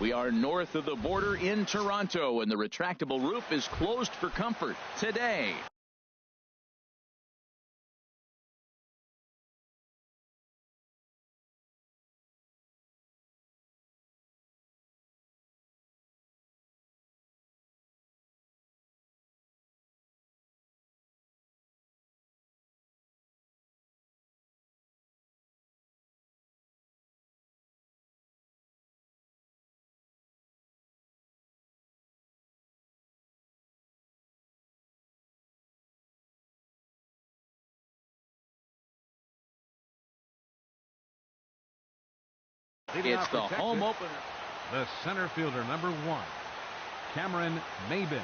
We are north of the border in Toronto, and the retractable roof is closed for comfort today. It's the home opener. The center fielder, number 1, Cameron Maybin.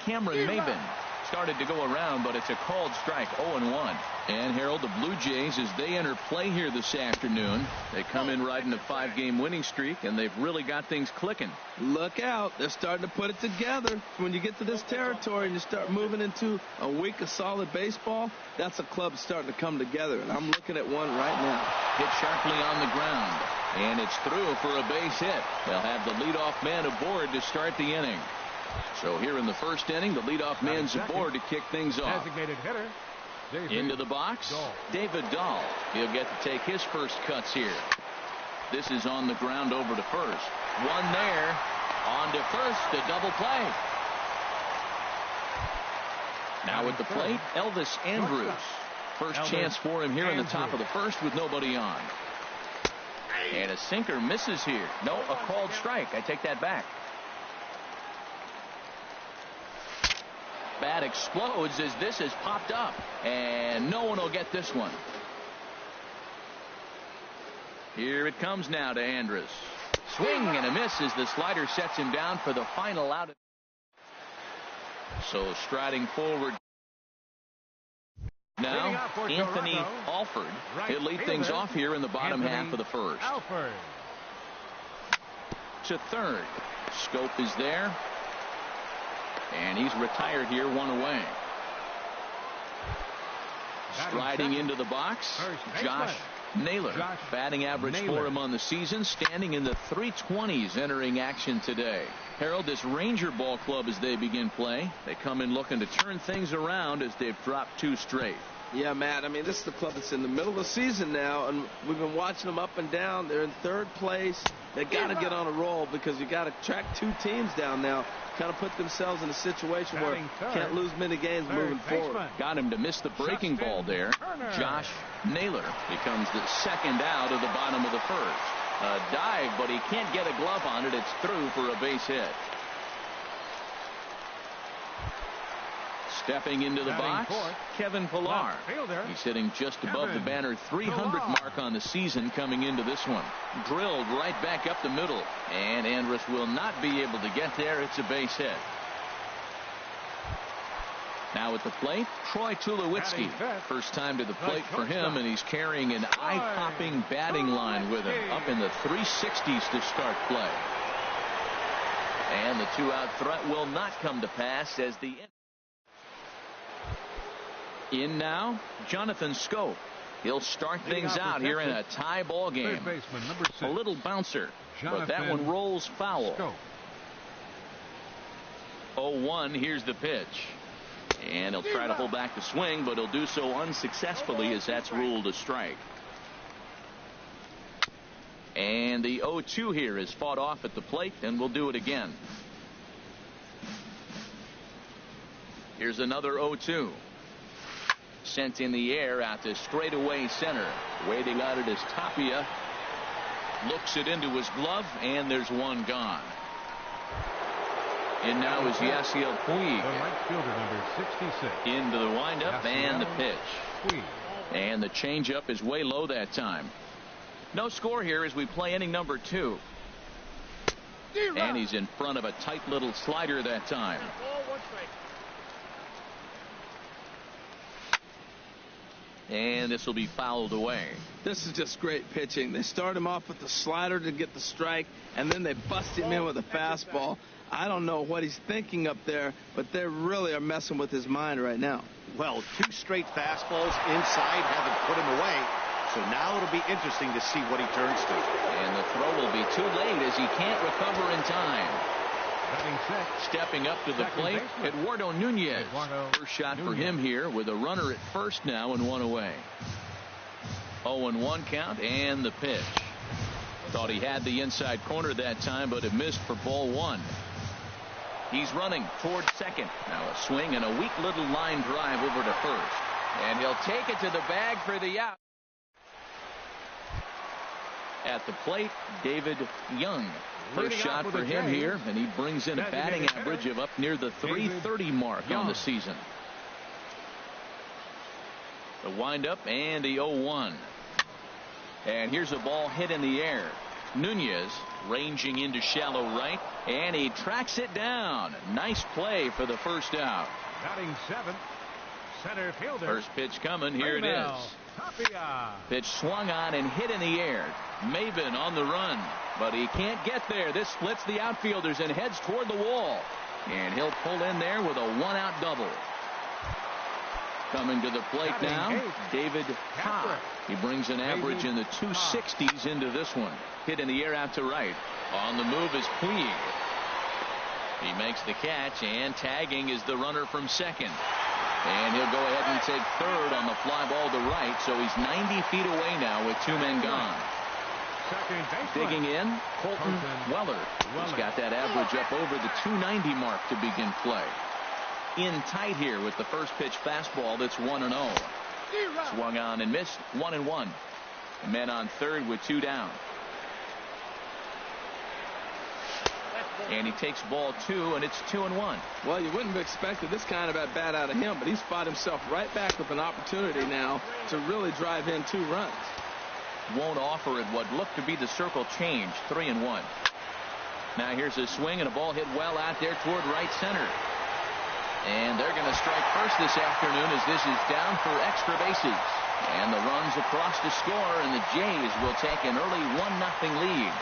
Cameron Maybin started to go around, but it's a called strike, 0-1. And Harold, the Blue Jays, as they enter play here this afternoon, they come in riding a 5-game winning streak, and they've really got things clicking. Look out. They're starting to put it together. When you get to this territory and you start moving into a week of solid baseball, that's a club starting to come together, and I'm looking at one right now. Hit sharply on the ground, and it's through for a base hit. They'll have the leadoff man aboard to start the inning. So here in the first inning, the leadoff man's aboard to kick things off. Designated hitter, Into the box, David Dahl. He'll get to take his first cuts here. This is on the ground over to first. One there. On to first, a double play. Now at the plate, Elvis Andrus. First chance for him here in the top of the first with nobody on. And a sinker misses here. No, a called strike. I take that back. Bat explodes as this has popped up, and no one will get this one. Here it comes now to Andrus. Swing and a miss as the slider sets him down for the final out. So striding forward now, Anthony Alford. He'll lead things off here in the bottom half of the first. To third. Scope is there. And he's retired here, one away. Striding into the box, Josh Naylor. Batting average for him on the season, standing in the 320s entering action today. Harold, this Ranger ball club as they begin play, they come in looking to turn things around as they've dropped 2 straight. Yeah, Matt, I mean, this is the club that's in the middle of the season now, and we've been watching them up and down. They're in 3rd place. They got to get on a roll because you got to track 2 teams down now. Kind of put themselves in a situation where can't lose many games moving forward. Got him to miss the breaking ball there. Josh Naylor becomes the second out of the bottom of the first. A dive, but he can't get a glove on it. It's through for a base hit. Stepping into the box, Kevin Pillar. He's hitting just above the banner 300 mark on the season coming into this one. Drilled right back up the middle, and Andrus will not be able to get there. It's a base hit. Now at the plate, Troy Tulowitzki. First time to the plate for him, and he's carrying an eye-popping batting line with him. Up in the 360s to start play. And the 2-out threat will not come to pass as the in now, Jonathan Scope. He'll start things out here in a tie ball game. A little bouncer, but that one rolls foul. 0-1, here's the pitch. And he'll try to hold back the swing, but he'll do so unsuccessfully as that's ruled a strike. And the 0-2 here is fought off at the plate, and we'll do it again. Here's another 0-2. Sent in the air out to straightaway center. Waiting on it is Tapia. Looks it into his glove, and there's one gone. And now is Yasiel Puig. Into the windup and the pitch. And the changeup is way low that time. No score here as we play inning number 2. And he's in front of a tight little slider that time. And this will be fouled away. This is just great pitching. They start him off with the slider to get the strike, and then they bust him in with a fastball. I don't know what he's thinking up there, but they really are messing with his mind right now. Well, 2 straight fastballs inside haven't put him away. So now it'll be interesting to see what he turns to. And the throw will be too late as he can't recover in time. Stepping up to the plate, Eduardo Nunez. First shot for him here with a runner at first now and one away. 0-1 count and the pitch. Thought he had the inside corner that time, but it missed for ball one. He's running towards second. Now a swing and a weak little line drive over to first. And he'll take it to the bag for the out. At the plate, David Young. First shot for him here, and he brings in a batting average of up near the 330 mark on the season. The windup and the 0-1. And here's a ball hit in the air. Nunez ranging into shallow right, and he tracks it down. Nice play for the first out. Batting seventh, center fielder. First pitch coming. Here it is. Pitch swung on and hit in the air. Maven on the run, but he can't get there. This splits the outfielders and heads toward the wall. And he'll pull in there with a one-out double. Coming to the plate now, David Cobb. He brings an average in the 260s into this one. Hit in the air out to right. On the move is Puig. He makes the catch, and tagging is the runner from second. And he'll go ahead and take third on the fly ball to right, so he's 90 feet away now with two men gone. Digging in, Colton Weller. He's got that average up over the 290 mark to begin play. In tight here with the first pitch fastball that's 1-0. Swung on and missed. 1-1. Men on third with two down. And he takes ball two, and it's 2-1. Well, you wouldn't have expected this kind of at bat out of him, but he's fought himself right back with an opportunity now to really drive in 2 runs. Won't offer it what looked to be the circle change. 3-1. Now here's a swing and a ball hit well out there toward right center. And they're going to strike first this afternoon as this is down for extra bases. And the runs across to score, and the Jays will take an early 1-0 lead.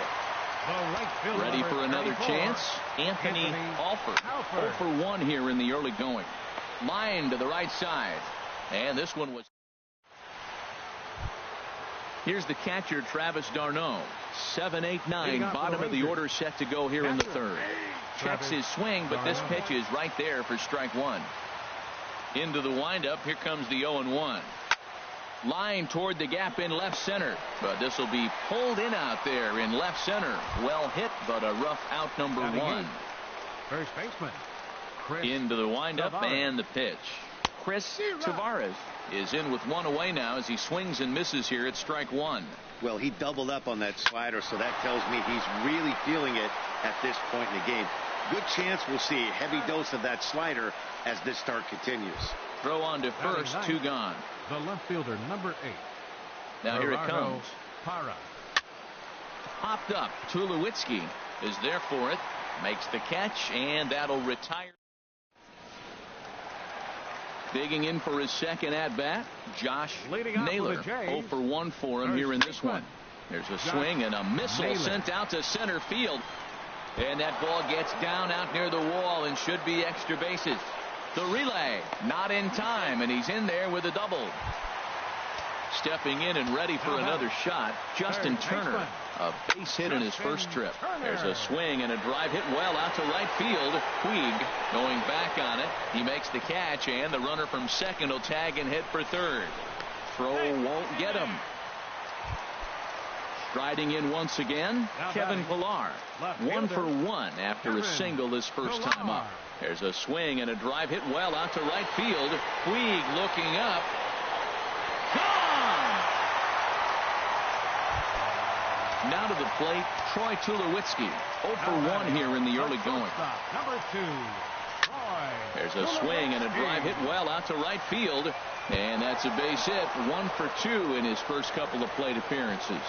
Ready for another chance? Anthony Alford. 0 for 1 here in the early going. Line to the right side. And this one was. Here's the catcher, Travis d'Arnaud. 7, 8, 9. Bottom of the order set to go here in the third. Checks his swing, but this pitch is right there for strike one. Into the windup. Here comes the 0-1. Line toward the gap in left center, but this will be pulled in out there in left center. Well hit, but a rough out number one. First baseman into the windup and the pitch. Chris Tavares is in with one away now as he swings and misses here at strike one. Well, he doubled up on that slider, so that tells me he's really feeling it at this point in the game. Good chance we'll see a heavy dose of that slider as this start continues. Throw on to first, 2 gone. The left fielder, number 8. Now here it comes. Parra. Popped up. Tulowitzki is there for it. Makes the catch, and that'll retire. Digging in for his second at-bat, Josh Naylor. 0 for 1 for him here in this one. There's a swing and a missile sent out to center field. And that ball gets down out near the wall and should be extra bases. The relay not in time, and he's in there with a double. Stepping in and ready for another shot, Justin Turner. A base hit in his first trip. There's a swing and a drive hit well out to right field. Puig going back on it. He makes the catch, and the runner from second will tag and hit for third. Throw won't get him. Striding in once again, Kevin Pillar. 1 for 1 after a single his first time up. There's a swing and a drive hit well out to right field. Puig looking up. Gone! Now to the plate, Troy Tulowitzki. 0 for 1 here in the early going. Number 2. There's a swing and a drive hit well out to right field. And that's a base hit. 1 for 2 in his first couple of plate appearances.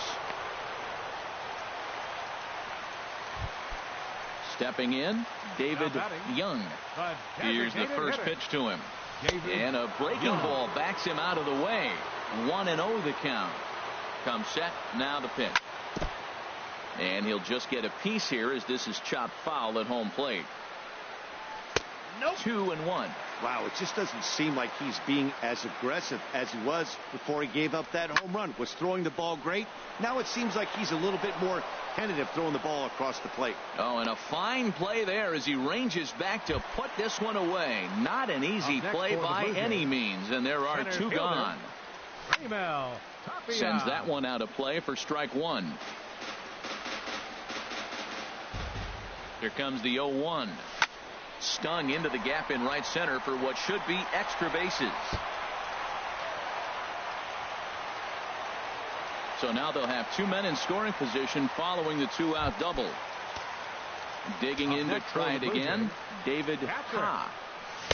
Stepping in, David Young. Here's the first pitch to him. And a breaking ball backs him out of the way. 1-0 the count. Comes set, now the pitch. And he'll just get a piece here as this is chopped foul at home plate. 2-1. Wow, it just doesn't seem like he's being as aggressive as he was before he gave up that home run. Was throwing the ball great. Now it seems like he's a little bit more tentative throwing the ball across the plate. Oh, and a fine play there as he ranges back to put this one away. Not an easy play by any means, and there are two gone. Sends that one out of play for strike one. Here comes the 0-1. Stung into the gap in right center for what should be extra bases. So now they'll have two men in scoring position following the two-out double. Digging in to try it again, David Ha.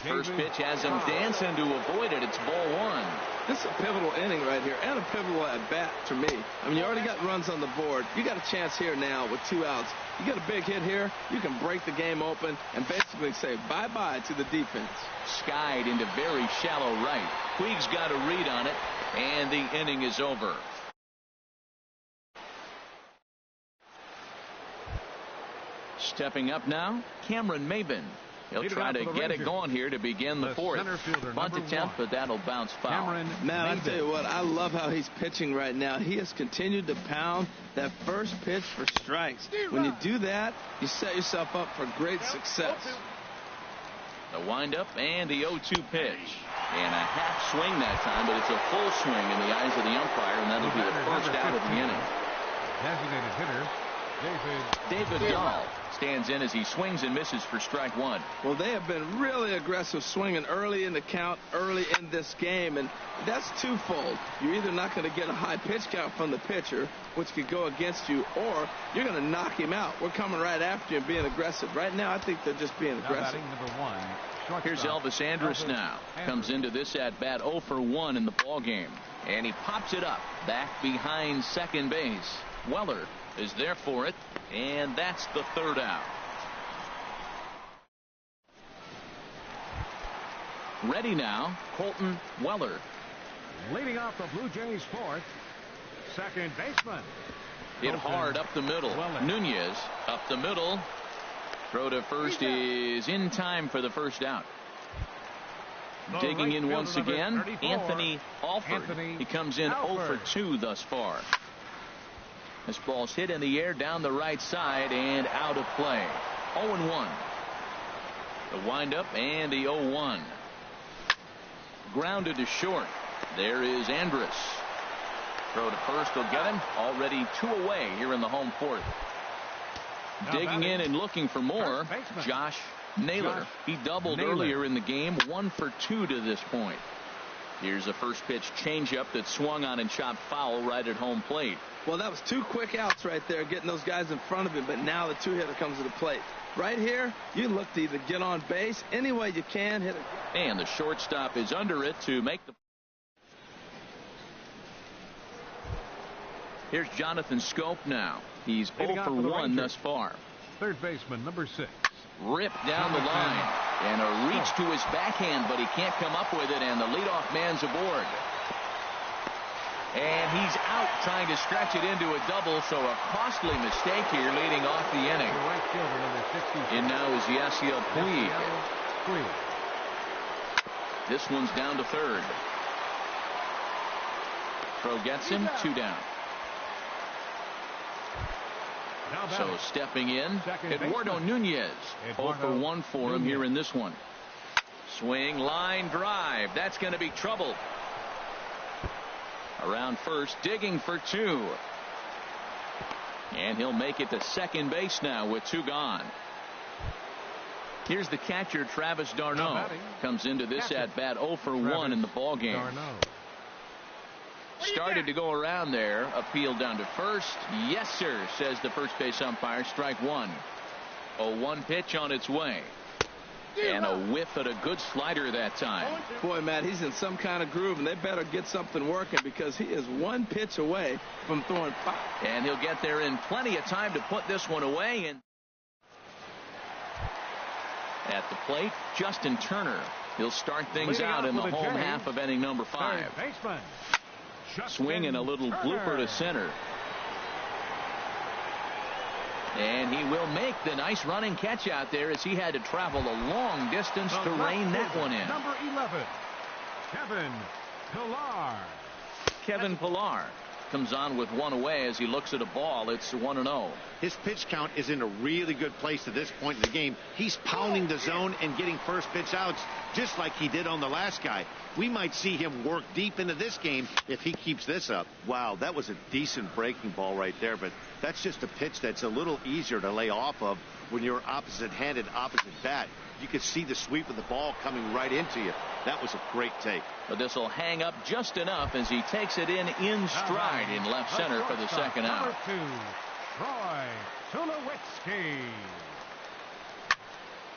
First pitch has him dancing to avoid it. It's ball one. This is a pivotal inning right here, and a pivotal at bat to me. I mean, you already got runs on the board. You got a chance here now with two outs. You get a big hit here, you can break the game open and basically say bye-bye to the defense. Skied into very shallow right. Puig's got a read on it, and the inning is over. Stepping up now, Cameron Maben. He'll try to get it going here to begin the fourth. Bunt attempt, but that'll bounce foul. Man, I tell you what, I love how he's pitching right now. He has continued to pound that first pitch for strikes. When you do that, you set yourself up for great success. The windup and the 0-2 pitch. And a half swing that time, but it's a full swing in the eyes of the umpire, and that'll be the first out of the inning. Designated hitter, David Dahl stands in as he swings and misses for strike one. Well, they have been really aggressive swinging early in the count, early in this game, and that's twofold. You're either not going to get a high pitch count from the pitcher, which could go against you, or you're going to knock him out. We're coming right after you and being aggressive. Right now, I think they're just being aggressive. Here's Elvis Andrus now. Comes into this at bat 0 for 1 in the ball game, and he pops it up back behind second base. Weller is there for it, and that's the third out. Ready now, Colton Weller. Leading off the Blue Jays fourth, second baseman. Hit hard up the middle. Nunez up the middle. Throw to first is in time for the first out. Digging in once again, Anthony Alford. He comes in 0 for 2 thus far. This ball's hit in the air down the right side and out of play. 0-1. The windup and the 0-1. Grounded to short. There is Andrus. Throw to first will get him. Already 2 away here in the home fourth. Digging in and looking for more, Josh Naylor. He doubled earlier in the game. 1 for 2 to this point. Here's a first pitch changeup that swung on and chopped foul right at home plate. Well, that was 2 quick outs right there, getting those guys in front of him, but now the 2-hitter comes to the plate. Right here, you look to either get on base any way you can, hit it. And the shortstop is under it to make the. Here's Jonathan Scope now. He's 0 for 1 thus far. Third baseman, number 6. Ripped down the line. And a reach to his backhand, but he can't come up with it, and the leadoff man's aboard. And he's out trying to stretch it into a double, so a costly mistake here leading off the inning. And now is Yasiel Puig. This one's down to third. Throw gets him, 2 down. So stepping in, Eduardo Nunez. 0 for 1 for him here in this one. Swing, line drive. That's going to be trouble. Around first, digging for 2. And he'll make it to second base now with 2 gone. Here's the catcher, Travis d'Arnaud. Comes into this at bat 0 for 1 in the ball game. Started to go around there. Appeal down to first. Yes, sir, says the first base umpire. Strike one. 0-1 pitch on its way. And a whiff at a good slider that time. Boy, Matt, he's in some kind of groove, and they better get something working because he is 1 pitch away from throwing 5. And he'll get there in plenty of time to put this one away. And at the plate, Justin Turner. He'll start things out in the home half of inning number 5. Swinging a little blooper to center. And he will make the nice running catch out there as he had to travel a long distance to rein that one in. Number 11, Kevin Pillar. Kevin Pillar comes on with one away as he looks at a ball. It's 1-0. His pitch count is in a really good place at this point in the game. He's pounding the zone and getting first pitch outs just like he did on the last guy. We might see him work deep into this game if he keeps this up. Wow, that was a decent breaking ball right there, but that's just a pitch that's a little easier to lay off of when you're opposite-handed, opposite bat. You could see the sweep of the ball coming right into you. That was a great take. But this will hang up just enough as he takes it in stride in left center for the second out. Number 2, Troy Tulowitzki.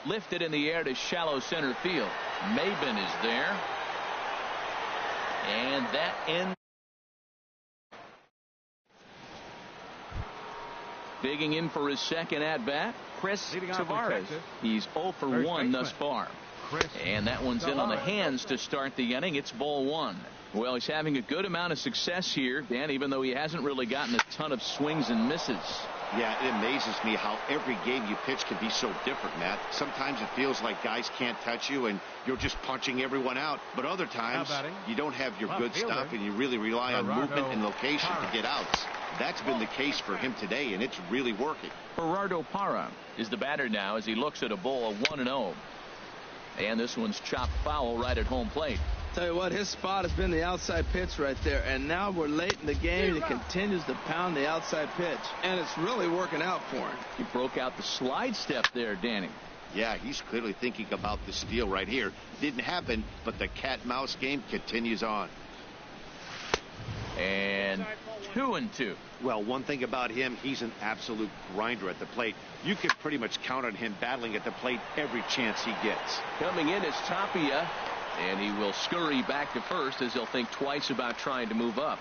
Lifted in the air to shallow center field. Maben is there. And that ends. Digging in for his second at-bat, Chris Tavares. He's 0 for 1 thus far. And that one's in on the hands to start the inning. It's ball 1. Well, he's having a good amount of success here, Dan, even though he hasn't really gotten a ton of swings and misses. Yeah, it amazes me how every game you pitch can be so different, Matt. Sometimes it feels like guys can't touch you and you're just punching everyone out. But other times you don't have your good stuff and you really rely on movement and location to get outs. That's been the case for him today, and it's really working. Gerardo Parra is the batter now as he looks at a ball of 1-0. And this one's chopped foul right at home plate. Tell you what, his spot has been the outside pitch right there, and now we're late in the game. He continues to pound the outside pitch, and it's really working out for him. He broke out the slide step there, Danny. Yeah, he's clearly thinking about the steal right here. Didn't happen, but the cat-mouse game continues on. And 2-2. Well, one thing about him, he's an absolute grinder at the plate. You can pretty much count on him battling at the plate every chance he gets. Coming in is Tapia, and he will scurry back to first as he'll think twice about trying to move up.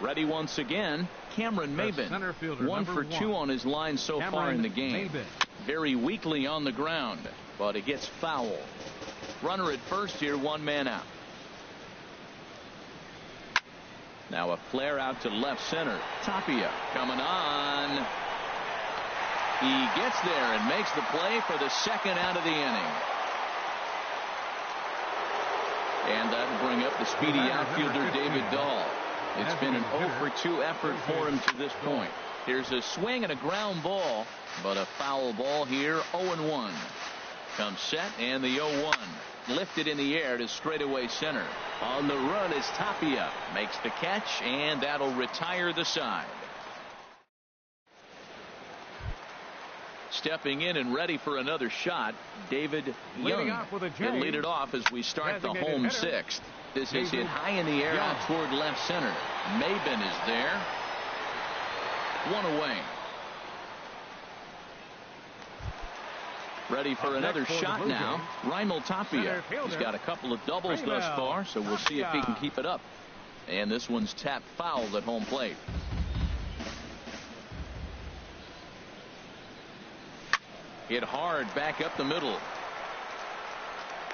Ready once again, Cameron Maben. 1 for 2 on his line so far in the game. Very weakly on the ground, but it gets foul. Runner at first here, 1 man out. Now a flare out to left center. Tapia coming on. He gets there and makes the play for the second out of the inning. And that'll bring up the speedy outfielder David Dahl. It's been an 0 for 2 effort for him to this point. Here's a swing and a ground ball, but a foul ball here. 0-1. Comes set and the 0-1. Lifted in the air to straightaway center. On the run is Tapia. Makes the catch, and that'll retire the side. Stepping in and ready for another shot, David Young. He'll lead it off as we start the home sixth. This is hit high in the air out toward left center. Maben is there. 1 away. Ready for another shot now. Raimel Tapia. He's got a couple of doubles thus far, so we'll see if he can keep it up. And this one's tapped foul at home plate. Hit hard back up the middle.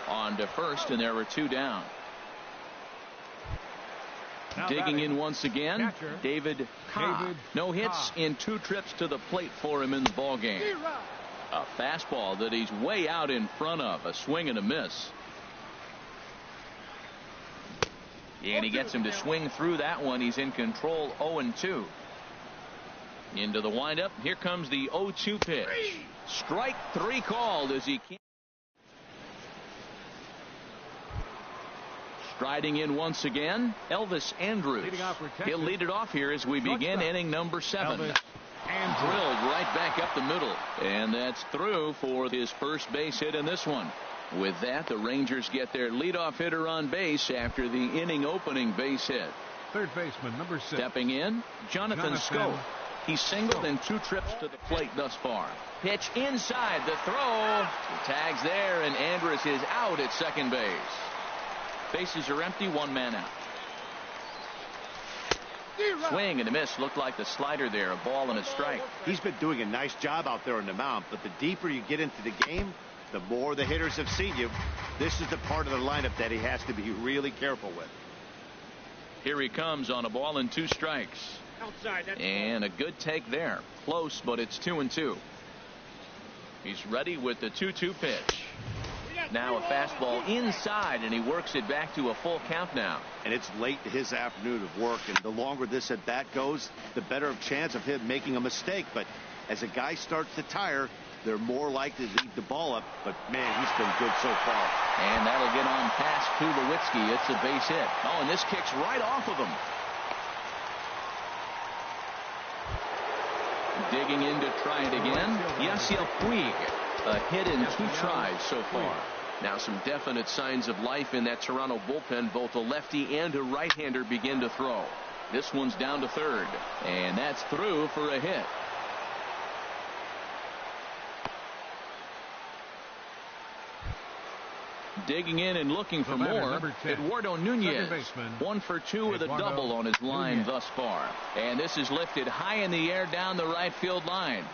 On to first, and there were 2 down. Digging in once again, David Cobb. No hits in 2 trips to the plate for him in the ballgame. A fastball that he's way out in front of. A swing and a miss. And he gets him to swing through that one. He's in control. 0-2. Into the windup. Here comes the 0-2 pitch. Strike 3 called as he can't. Striding in once again, Elvis Andrus. He'll lead it off here as we begin inning number 7. Drilled right back up the middle, and that's through for his first base hit in this one. With that, the Rangers get their leadoff hitter on base after the inning opening base hit. Third baseman number 6. Stepping in, Jonathan Schoop. He's singled in 2 trips to the plate thus far. Pitch inside, the throw. The tag's there, and Andrus is out at second base. Bases are empty, 1 man out. Swing and a miss. Looked like the slider there. A ball and a strike. He's been doing a nice job out there on the mound, but the deeper you get into the game, the more the hitters have seen you. This is the part of the lineup that he has to be really careful with. Here he comes on a ball and 2 strikes. And a good take there. Close, but it's 2-2. He's ready with the 2-2 pitch. Now a fastball inside, and he works it back to a full count now. And it's late in his afternoon of work, and the longer this at bat goes, the better of chance of him making a mistake. But as a guy starts to tire, they're more likely to leave the ball up. But man, he's been good so far. And that'll get on past Tulowitzki. It's a base hit. Oh, and this kicks right off of him. Digging in to try it again. Yasiel Puig. A hit in 2 tries so far. Now some definite signs of life in that Toronto bullpen. Both a lefty and a right-hander begin to throw. This one's down to third. And that's through for a hit. Digging in and looking for more. Eduardo Nunez. 1 for 2 with a double on his line thus far. And this is lifted high in the air down the right field line.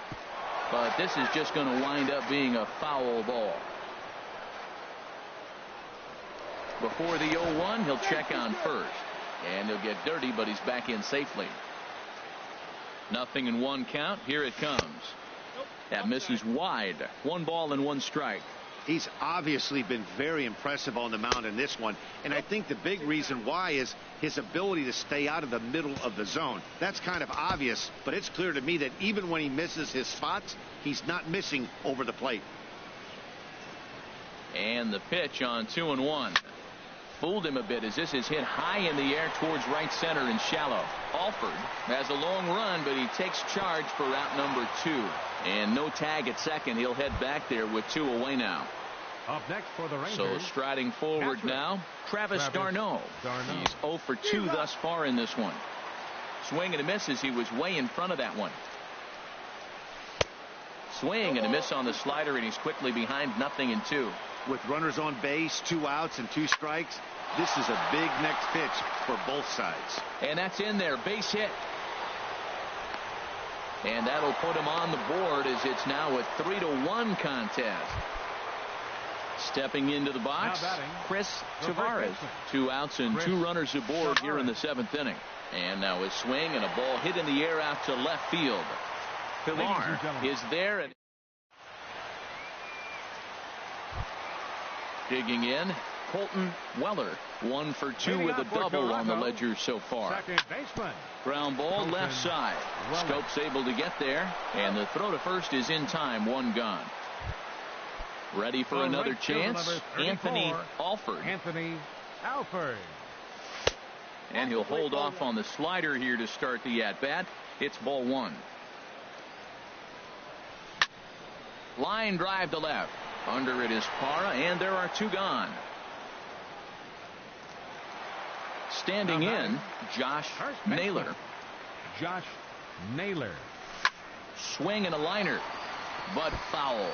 But this is just going to wind up being a foul ball. Before the 0-1, he'll check on first. And he'll get dirty, but he's back in safely. 0-1 count. Here it comes. That misses wide. 1 ball and 1 strike. He's obviously been very impressive on the mound in this one. And I think the big reason why is his ability to stay out of the middle of the zone. That's kind of obvious, but it's clear to me that even when he misses his spots, he's not missing over the plate. And the pitch on 2-1. Fooled him a bit as this is hit high in the air towards right center and shallow. Alford has a long run, but he takes charge for out number 2. And no tag at second. He'll head back there with 2 away now. Up next for the Rangers. So striding forward now, Travis d'Arnaud. He's 0 for 2 thus far in this one. Swing and a miss as he was way in front of that one. Swing and a miss on the slider, and he's quickly behind 0-2. With runners on base, 2 outs and 2 strikes, this is a big next pitch for both sides. And that's in there, base hit. And that'll put him on the board as it's now a 3-1 contest. Stepping into the box, Chris Tavares. 2 outs and 2 runners aboard here in the 7th inning. And now a swing and a ball hit in the air out to left field. Pilar is there. And digging in, Colton Weller. 1 for 2 with a double on the ledger so far. Ground ball left side. Scopes able to get there, and the throw to first is in time. 1 gone. Ready for another chance, Anthony Alford. And he'll hold off on the slider here to start the at-bat. It's ball 1. Line drive to left. Under it is Parra, and there are 2 gone. Standing in, Josh Naylor. Swing and a liner, but foul.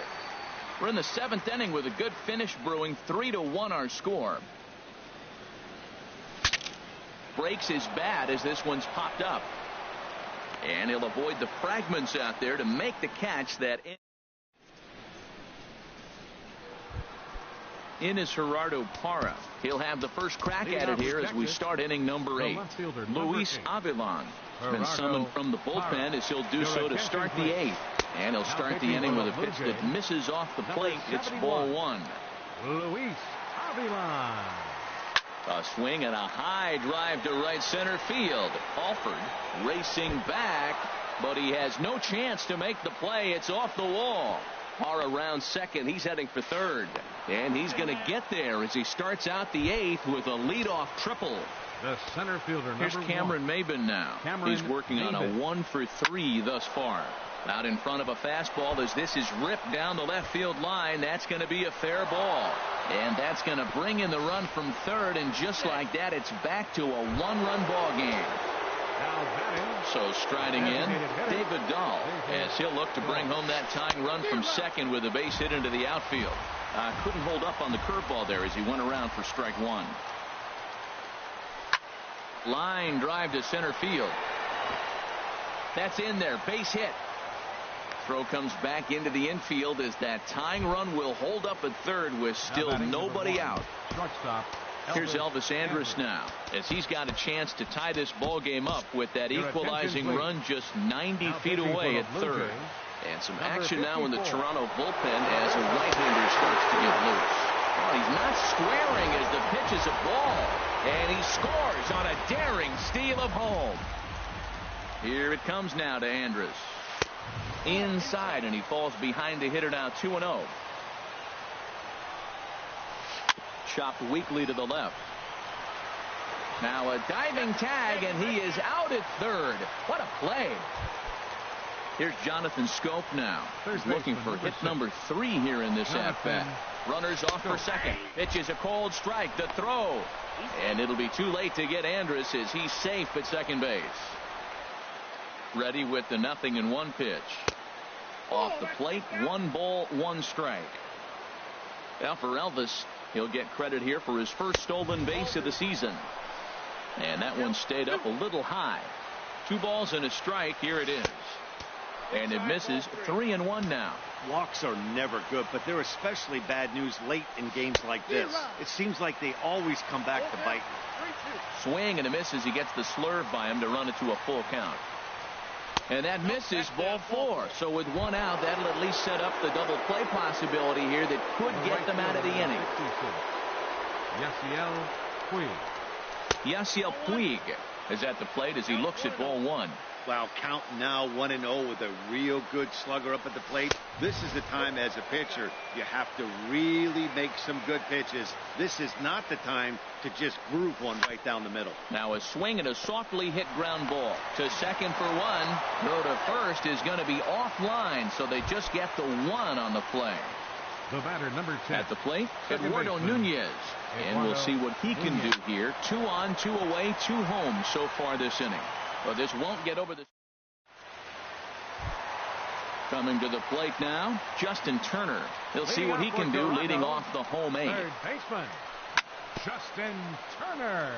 We're in the 7th inning with a good finish brewing. 3-1 our score. Breaks his bat as this one's popped up. And he'll avoid the fragments out there to make the catch. That in is Gerardo Parra. He'll have the first crack at it here as we start inning number 8. Luis Avilan has been summoned from the bullpen as he'll do so to start the 8th. And he'll start the inning with a pitch that misses off the plate. It's ball 1. Luis Avilan. A swing and a high drive to right center field. Alford racing back, but he has no chance to make the play. It's off the wall. Parra around second. He's heading for third. And he's going to get there as he starts out the 8th with a leadoff triple. The center fielder. Here's Cameron Maybin now. He's working on a 1 for 3 thus far. Out in front of a fastball as this is ripped down the left field line. That's going to be a fair ball. And that's going to bring in the run from third. And just like that, it's back to a 1-run ball game. So striding in, David Dahl, as he'll look to bring home that tying run from second with a base hit into the outfield. Couldn't hold up on the curveball there as he went around for strike 1. Line drive to center field. That's in there, base hit. Throw comes back into the infield as that tying run will hold up at third with still nobody out. Shortstop Here's Elvis Andrus now, as he's got a chance to tie this ball game up with that equalizing run just 90 feet away at third. And some action now in the Toronto bullpen as a right-hander starts to get loose. Oh, he's not squaring as the pitch is a ball. And he scores on a daring steal of home. Here it comes now to Andrus. Inside, and he falls behind the hitter now 2-0. Chopped weakly to the left. Now a diving tag, and he is out at third. What a play. Here's Jonathan Scope now. He's looking for hit number 3 here in this at-bat. Runners off for second. Pitch is a cold strike. The throw. And it'll be too late to get Andrus as he's safe at second base. Ready with the 0-1 pitch. Off the plate, 1 ball, 1 strike. Now for Elvis, he'll get credit here for his first stolen base of the season. And that one stayed up a little high. 2 balls and a strike. Here it is. And it misses. 3-1 now. Walks are never good, but they're especially bad news late in games like this. It seems like they always come back to bite. Swing and a miss as he gets the slurve by him to run it to a full count. And that misses, ball 4. So with 1 out, that'll at least set up the double play possibility here that could get them out of the inning. Yasiel Puig is at the plate as he looks at ball 1. Wow, count now 1-0 with a real good slugger up at the plate. This is the time as a pitcher you have to really make some good pitches. This is not the time to just groove one right down the middle. Now a swing and a softly hit ground ball to second for 1. Throw to first is going to be offline, so they just get the 1 on the play. The batter, number 10. At the plate, Eduardo Nunez. And we'll see what he can do here. 2 on, 2 away, 2 home so far this inning. Well, this won't get over the... Coming to the plate now, Justin Turner. He'll see what he can do leading off the home 8. Third baseman, Justin Turner.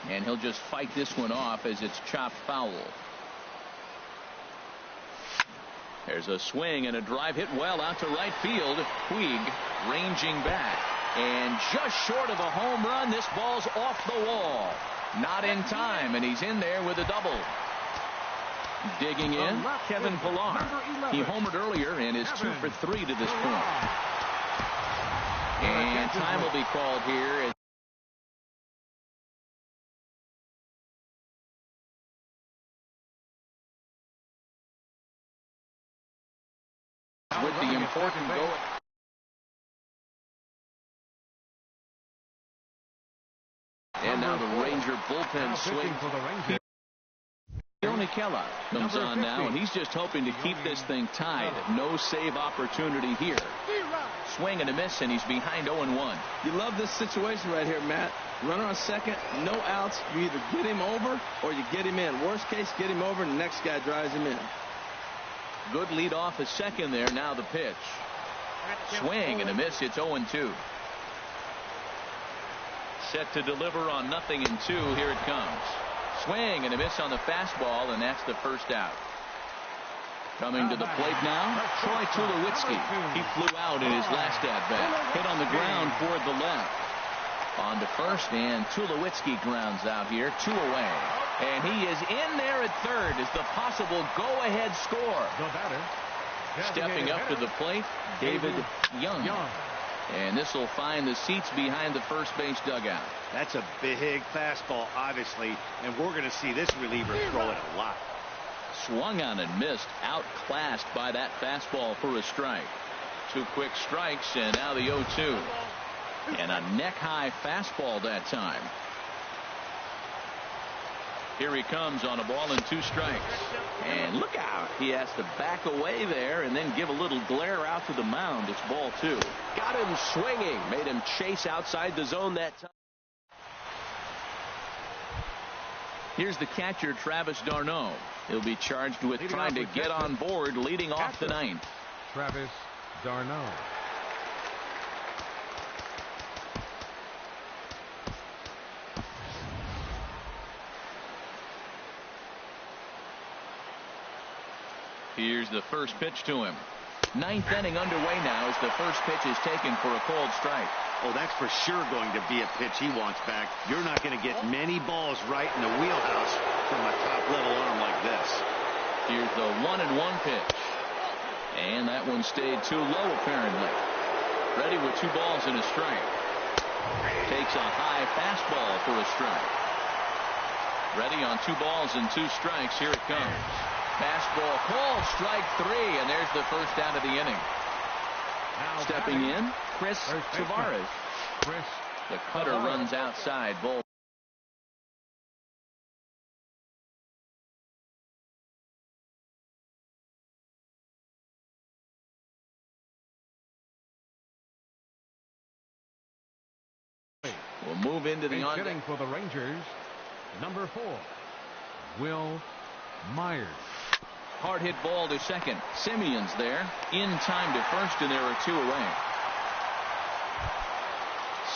And he'll just fight this one off as it's chopped foul. There's a swing and a drive hit well out to right field. Puig ranging back. And just short of a home run, this ball's off the wall. Not in time, and he's in there with a double. Digging in, Kevin Pillar. He homered earlier and is 2 for 3 to this point. And time will be called here. With the important go. And now the Ranger bullpen swing. Nikela comes on now, and he's just hoping to keep this thing tied. No save opportunity here. Swing and a miss, and he's behind 0-1. You love this situation right here, Matt. Runner on second, no outs. You either get him over or you get him in. Worst case, get him over, and the next guy drives him in. Good lead off at second there. Now the pitch. Swing and a miss. It's 0-2. Set to deliver on 0-2. Here it comes. Swing and a miss on the fastball, and that's the first out. Coming to the plate now, Troy Tulowitzki. He flew out in his last at-bat. Hit on the ground toward the left. On to first, and Tulowitzki grounds out here. 2 away. And he is in there at third as the possible go-ahead score. Stepping up to the plate, David Young. And this will find the seats behind the first base dugout. That's a big fastball, obviously, and we're going to see this reliever throw it a lot. Swung on and missed, outclassed by that fastball for a strike. 2 quick strikes, and now the 0-2. And a neck-high fastball that time. Here he comes on a ball and 2 strikes. And look out. He has to back away there and then give a little glare out to the mound. It's ball 2. Got him swinging. Made him chase outside the zone that time. Here's the catcher, Travis d'Arnaud. He'll be charged with trying to get on board leading off the 9th. Travis d'Arnaud. Here's the first pitch to him. Ninth inning underway now as the first pitch is taken for a called strike. Oh, that's for sure going to be a pitch he wants back. You're not going to get many balls right in the wheelhouse from a top-level arm like this. Here's the 1-1 pitch. And that one stayed too low, apparently. Ready with 2 balls and a strike. Takes a high fastball for a strike. Ready on 2 balls and 2 strikes. Here it comes. Fastball called, strike 3, and there's the first out of the inning. Stepping in, Chris Tavares. The cutter runs outside. Ball. We'll move into the on deck. For the Rangers, number 4, Will Myers. Hard hit ball to second. Simeon's there. In time to first, and there are 2 away.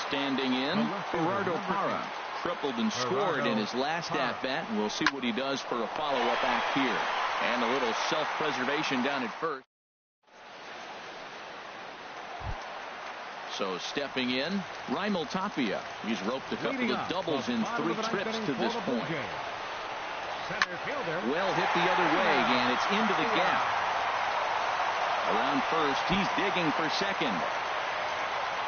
Standing in, Gerardo Parra. Tripled and scored in his last at-bat, and we'll see what he does for a follow-up act here. And a little self-preservation down at first. So stepping in, Raimel Tapia. He's roped a couple of doubles in 3 trips to this point. Well hit the other way, and it's into the gap. Around first, he's digging for second.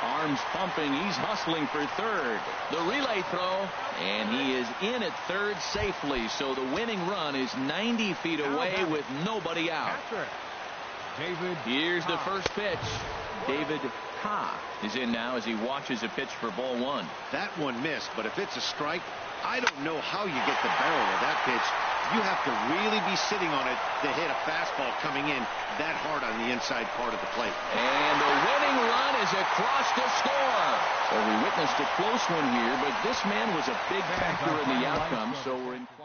Arms pumping, he's hustling for third. The relay throw, and he is in at third safely. So the winning run is 90 feet away with nobody out. Here's the first pitch. David Ka is in now as he watches a pitch for ball 1. That one missed, but if it's a strike, I don't know how you get the barrel of that pitch. You have to really be sitting on it to hit a fastball coming in that hard on the inside part of the plate. And the winning run is across to score. Well, we witnessed a close one here, but this man was a big factor in the outcome, so we're inclined.